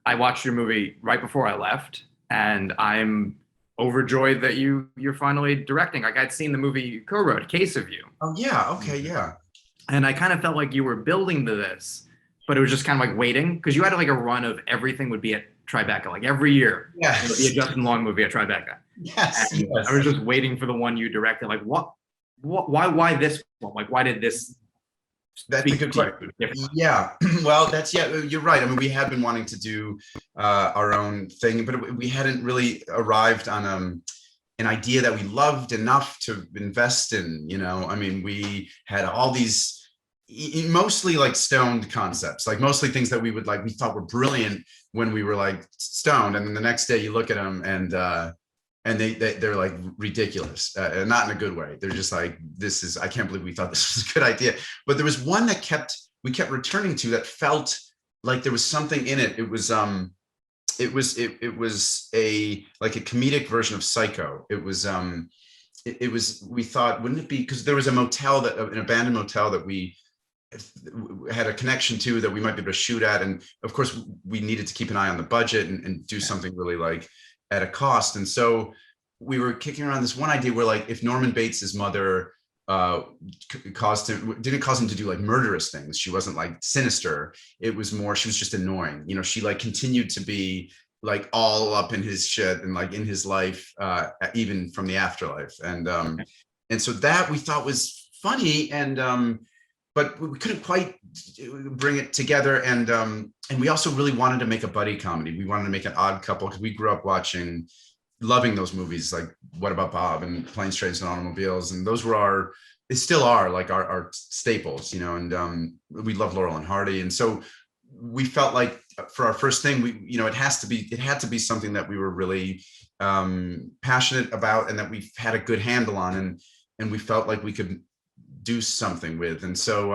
I watched your movie right before I left, and I'm overjoyed that you're finally directing. Like I'd seen the movie you co-wrote, Case of You, Oh yeah, okay, yeah. and I kind of felt like you were building to this, but it was just kind of like waiting because you had like a run of everything would be at Tribeca, like every year there would be a Yes. Justin Long movie at Tribeca, Yes, and I was yes. just waiting for the one you directed. Like why this one? Like why did this That's a speak good to you question. differently? Yeah, well, that's yeah, you're right. I mean, we had been wanting to do our own thing, but we hadn't really arrived on an idea that we loved enough to invest in. I mean, we had all these mostly like stoned concepts, like mostly things that we thought were brilliant when we were like stoned, and then the next day you look at them and they're like ridiculous, and not in a good way. They're just like, this is, I can't believe we thought this was a good idea. But there was one that we kept returning to that felt like there was something in it. It was a like a comedic version of Psycho. It was we thought, wouldn't it be, because there was a motel, that an abandoned motel that we had a connection to, that we might be able to shoot at, and of course we needed to keep an eye on the budget and do something really like at a cost. And so we were kicking around this one idea where, like, if Norman Bates's mother uh didn't cause him to do like murderous things, she wasn't like sinister, it was more, she was just annoying. She like continued to be like all up in his shit and like in his life, even from the afterlife. And so that we thought was funny, and but we couldn't quite bring it together. And we also really wanted to make a buddy comedy. We wanted to make an Odd Couple, because we grew up loving those movies, like What About Bob and Planes, Trains, and Automobiles, and those were they still are like our staples, and we love Laurel and Hardy. And so we felt like for our first thing, it had to be something that we were really passionate about and that we've had a good handle on, and we felt like we could do something with. And so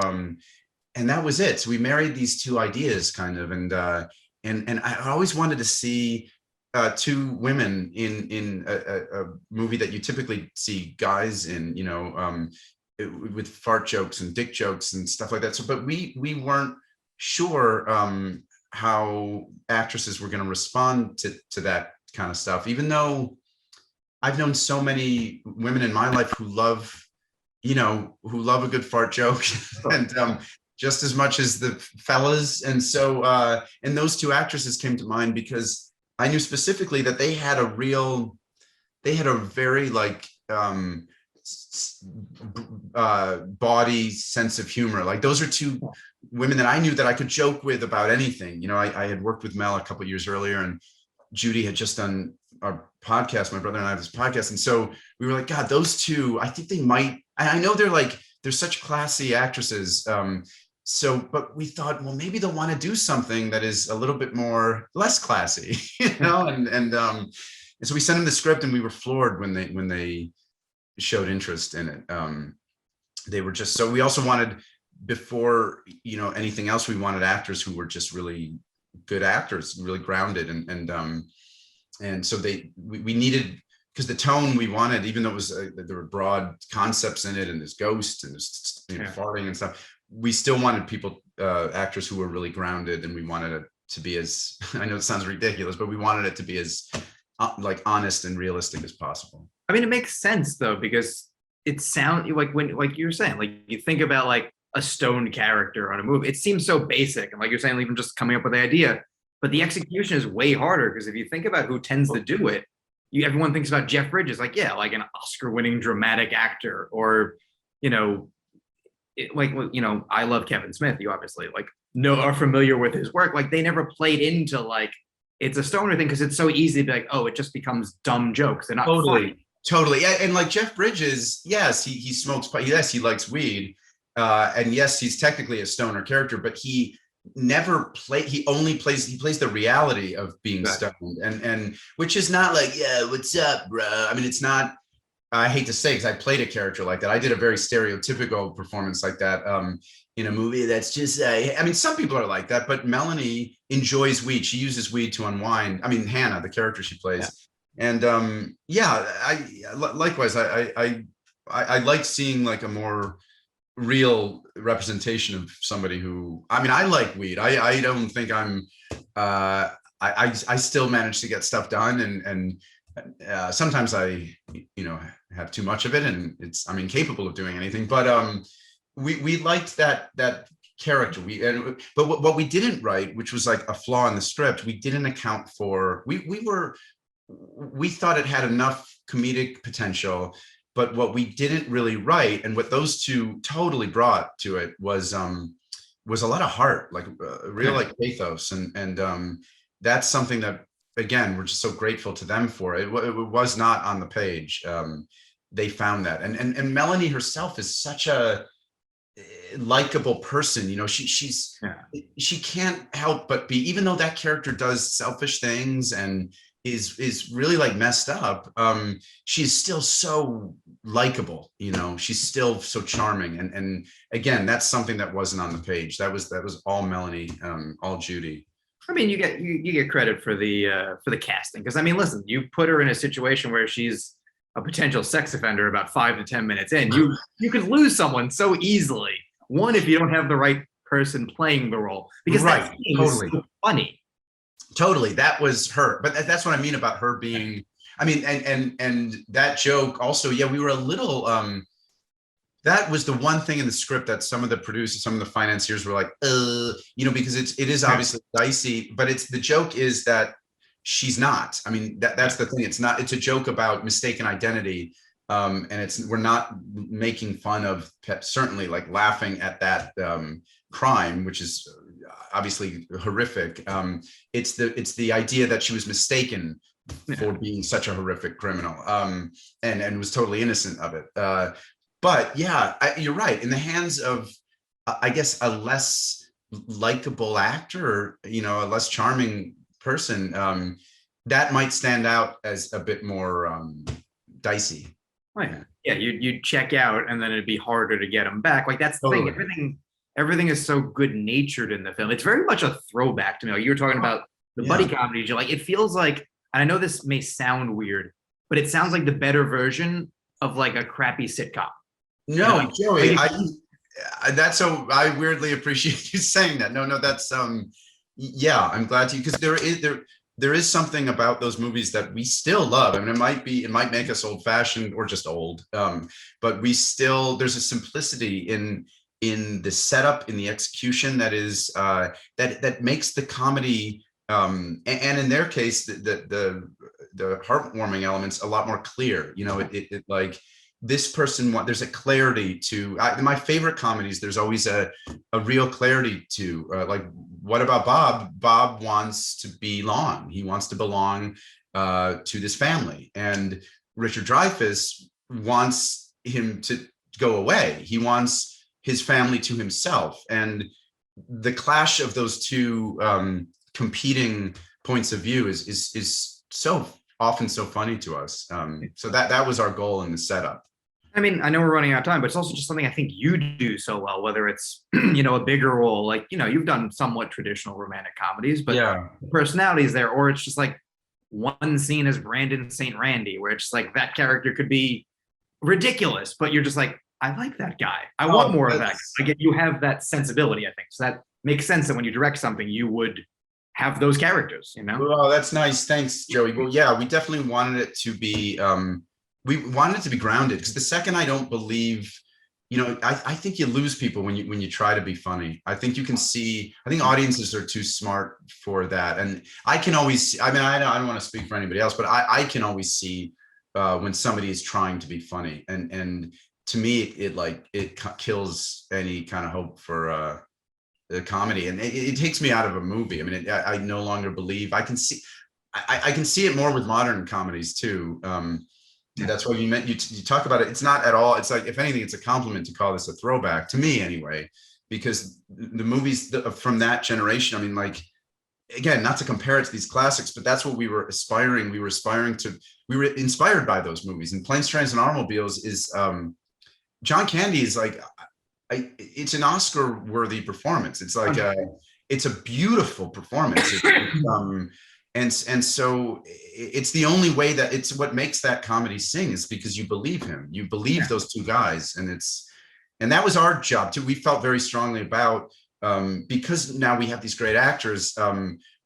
and that was it. So we married these two ideas kind of, and I always wanted to see two women in a movie that you typically see guys in, with fart jokes and dick jokes and stuff like that. So, but we weren't sure how actresses were going to respond to that kind of stuff, even though I've known so many women in my life who love a good fart joke and just as much as the fellas. And so and those two actresses came to mind because I knew specifically that they had a very like body sense of humor. Like, those are two women that I knew that I could joke with about anything. I had worked with Mel a couple of years earlier, and Judy had just done our podcast. My brother and I have this podcast. And so we were like, God, those two, I think they might, I know they're such classy actresses. But we thought, well, maybe they'll want to do something that is a little bit more less classy, and so we sent them the script, and we were floored when they showed interest in it. They were just, so we also wanted, before anything else, we wanted actors who were just really good actors, really grounded, and so we needed, because the tone we wanted, even though it was there were broad concepts in it, and there's ghosts and there's farting and stuff, we still wanted actors who were really grounded, and we wanted it to be as, I know it sounds ridiculous, but we wanted it to be as like honest and realistic as possible. I mean, it makes sense though, because it sounds like you were saying, like you think about like a stoned character on a movie, it seems so basic, and like you're saying, even just coming up with the idea, but the execution is way harder, because if you think about who tends to do it, everyone thinks about Jeff Bridges, like, yeah, like an Oscar-winning dramatic actor, or I love Kevin Smith. You obviously are familiar with his work. Like, they never played into like it's a stoner thing, because it's so easy to be like, oh, it just becomes dumb jokes. They're not funny. Totally. And like Jeff Bridges, yes, he smokes pot. Yes, he likes weed. And yes, he's technically a stoner character, but he plays the reality of being stoned, and which is not like, yeah, what's up, bro? I mean, it's not, I hate to say, because I played a character like that. I did a very stereotypical performance like that in a movie that's just, I mean, some people are like that, but Melanie enjoys weed. She uses weed to unwind. I mean, Hannah, the character she plays. And likewise, I like seeing like a more real representation of somebody who, I mean, I like weed. I don't think I'm I still manage to get stuff done, and sometimes I, have too much of it, and I'm incapable of doing anything. But we liked that character. But what we didn't write, which was like a flaw in the script, we didn't account for. We thought it had enough comedic potential, but what we didn't really write, and what those two totally brought to it, was a lot of heart, like real like pathos, and that's something that, again, we're just so grateful to them for. It was not on the page. They found that, and Melanie herself is such a likable person. She can't help but be, even though that character does selfish things and is really like messed up, she's still so likable. She's still so charming, and again, that's something that wasn't on the page. That was all Melanie, all Judy. I mean, you get credit for the casting, because I mean, listen, you put her in a situation where she's a potential sex offender about 5 to 10 minutes in. You could lose someone so easily. One, if you don't have the right person playing the role, because that scene is so funny. Totally, that was her. But that's what I mean about her being. I mean, and that joke also. Yeah, we were a little. That was the one thing in the script that some of the producers, some of the financiers were like, because it is obviously dicey, but the joke is that she's not. I mean, that's the thing. It's a joke about mistaken identity. And we're not making fun of, certainly like laughing at that crime, which is obviously horrific. It's the idea that she was mistaken for being such a horrific criminal, and was totally innocent of it. But yeah, you're right. In the hands of, I guess, a less likable actor, a less charming person, that might stand out as a bit more dicey. Right. Yeah, you'd check out, and then it'd be harder to get them back. Like, that's the thing. Everything is so good natured in the film. It's very much a throwback to me. Like, you were talking about the buddy comedies. You're like, it feels like, and I know this may sound weird, but it sounds like the better version of like a crappy sitcom. No, Joey, I weirdly appreciate you saying that. No, that's yeah, I'm glad to, because there is something about those movies that we still love. I mean, it might make us old fashioned or just old, but there's a simplicity in the setup, in the execution, that is that makes the comedy, and in their case, the heartwarming elements a lot more clear. It like, this person, there's a clarity to my favorite comedies. There's always a real clarity to, like, what about Bob? Bob wants to belong. He wants to belong to this family, and Richard Dreyfuss wants him to go away. He wants his family to himself, and the clash of those two competing points of view is so often so funny to us. So that was our goal in the setup. I mean, I know we're running out of time, but it's also just something I think you do so well, whether it's, a bigger role, like, you've done somewhat traditional romantic comedies, but the personality is there, or it's just like one scene as Brandon St. Randy, where it's just like that character could be ridiculous, but you're just like, I like that guy. I want more of that. Like, you have that sensibility, I think. So that makes sense that when you direct something, you would have those characters, Well, that's nice. Thanks, Joey. Well, yeah, we definitely wanted it to be, we wanted it to be grounded, because the second, I don't believe, I think you lose people when you try to be funny. I think audiences are too smart for that. And I can always, I mean, I don't want to speak for anybody else, but I can always see when somebody is trying to be funny. And to me, it kills any kind of hope for the comedy. And it takes me out of a movie. I mean, I no longer believe. I can see it more with modern comedies too. That's what you talk about it. It's not at all. It's like, if anything, it's a compliment to call this a throwback, to me anyway, because the movies from that generation, I mean, like, again, not to compare it to these classics, but that's what we were aspiring. We were inspired by those movies. And Planes, Trains, and Automobiles is, John Candy is like, it's an Oscar-worthy performance. It's like it's a beautiful performance. And so it's the only way that it's what makes that comedy sing, is because you believe him. You believe those two guys, and that was our job too. We felt very strongly about, because now we have these great actors.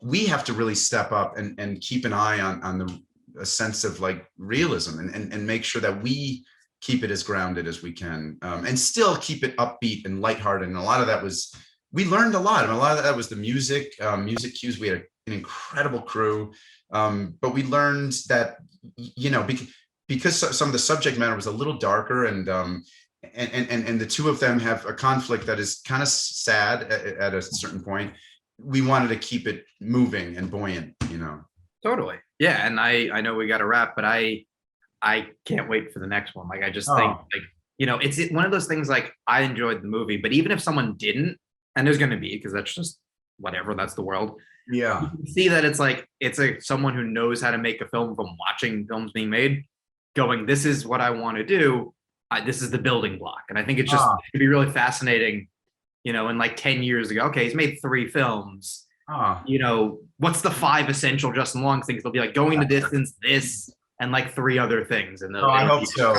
we have to really step up and keep an eye on a sense of like realism and make sure that we keep it as grounded as we can, and still keep it upbeat and lighthearted. And a lot of that was, we learned a lot. I mean, a lot of that was the music, music cues. We had an incredible crew, but we learned that, you know, because some of the subject matter was a little darker, and the two of them have a conflict that is kind of sad at a certain point. We wanted to keep it moving and buoyant, you know. Totally. Yeah. And I know we got to wrap, but I can't wait for the next one. Like, I just think, like, you know, it's one of those things, like, I enjoyed the movie, but even if someone didn't, and there's going to be, because that's just whatever, that's the world. Yeah. You can see that it's like, it's someone who knows how to make a film from watching films being made, going, this is what I want to do. This is the building block. And I think it's just, it'd be really fascinating, you know, in like 10 years ago, okay, he's made 3 films. You know, what's the 5 essential Justin Long things? They'll be like Going the Distance, this, and like 3 other things. And I hope so.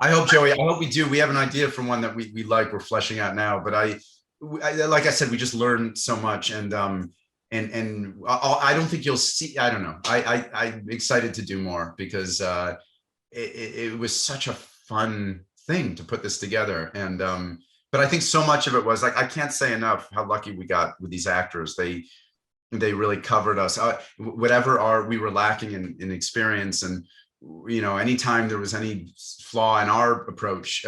I hope, Joey, I hope we do. We have an idea from one that we like, we're fleshing out now, but I like I said, we just learned so much, and I don't think you'll see, I don't know. I'm excited to do more, because it was such a fun thing to put this together. And but I think so much of it was like, I can't say enough how lucky we got with these actors. They really covered us. Whatever we were lacking in experience, and, you know, anytime there was any flaw in our approach,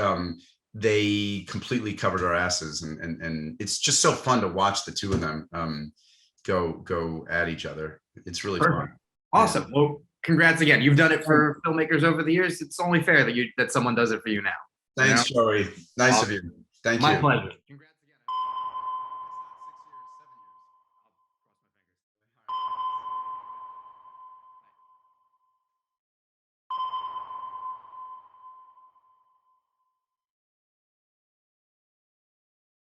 they completely covered our asses, and it's just so fun to watch the two of them go at each other. It's really fun. Awesome. Well, congrats again. You've done it for filmmakers over the years. It's only fair that someone does it for you now. Thanks, Joey. Nice of you. Thank you. My pleasure. Congrats.